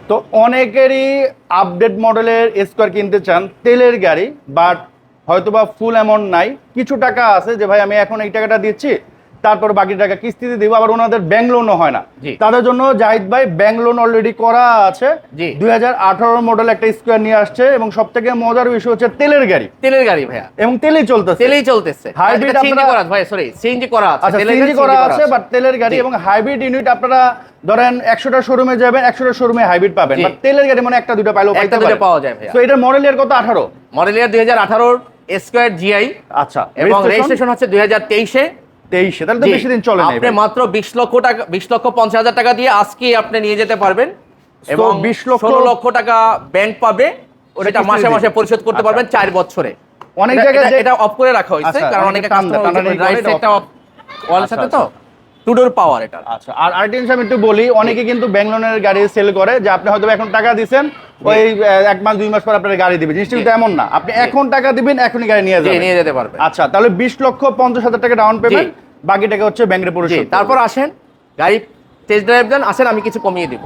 তো অনেকেরই আপডেট মডেলের স্কোয়ার কিনতে চান, তেলের গাড়ি, বাট হয়তোবা ফুল অ্যামাউন্ট নাই, কিছু টাকা আছে যে ভাই আমি এখন এই টাকাটা দিচ্ছি, তারপর বাকি টাকা কিস্তিতে দিব, আবার ওনাদের ব্যাংক লোনও হয় না। জি। তাদের জন্য জাহিদ ভাই ব্যাংক লোন অলরেডি করা আছে। জি। 2018 মডেল একটা স্কোয়ার নিয়ে আসছে, এবং সব থেকে মজার বিষয় হচ্ছে তেলের গাড়ি, তেলের গাড়ি ভাইয়া, এবং তেলেই চলতেছে। তেলেই চলতেছে। হাইব্রিড সিএনজি করা ভাই, সরি সিএনজি করা আছে, আচ্ছা, তেলের সিএনজি গাড়ি করা CNG আছে, বাট তেলের গাড়ি। জি। এবং হাইব্রিড ইউনিট আপনারা ধরেন 100টা শোরুমে যাবেন, 100টা শোরুমে হাইব্রিড পাবেন, জি। বাট তেলের গাড়ি মানে একটা দুটো পাইলেও পাইতে একটা দুটো পারে। পাওয়া যায় ভাইয়া। তো এটার মডেল ইয়ার কত? 18 মডেল ইয়ার 2018 স্কয়ার জিআই। আচ্ছা, এবং রেজিস্ট্রেশন হচ্ছে 2023 এ। 23, তাহলে তো বেশি দিন চলে নাই আপনি ভাই। মাত্র 20 লক্ষ টাকা, 20,50,000 টাকা দিয়ে আজকে আপনি নিয়ে যেতে পারবেন, এবং 20 লক্ষ 16 লক্ষ টাকা ব্যাংক পাবে, ওটা কিস্তিতে মাসে মাসে দিবে। পরিশোধ করতে আচ্ছা। পারবেন 4 বছরে। অনেক এটা- জায়গায় এটা- এটা অফ করে রাখা হয়েছে, আচ্ছা, কারণ অনেকে অনেকে টানতে- টানাটানি ড্রাইভ করে সেটটা এটা অফ ওয়ালের আচ্ছা, সাথে আচ্ছা। তো টু ডোর পাওয়ার এটা। আচ্ছা, আর আরেকটা জিনিস আমি একটু বলি, অনেকে কিন্তু ব্যাংক লোনের গাড়ি সেল করে, যে আপনি হয়তো এখন টাকা দিবেন, ওই 1 মাস 2 মাস পর আপনার গাড়ি দিবে। জিনিসটা কিন্তু এমন না, আপনি এখন টাকা দিবেন, এখনই গাড়ি নিয়ে জি, যাবেন। নিয়ে যেতে পারবেন। আচ্ছা, তাহলে 20,50,000 টাকা ডাউন পেমেন্ট, বাকি টাকা হচ্ছে ব্যাংকে জি, পরিশোধ। তারপর আসেন গাড়ি টেস্ট ড্রাইভ দেন, আসেন আমি কিছু কমিয়ে দিব।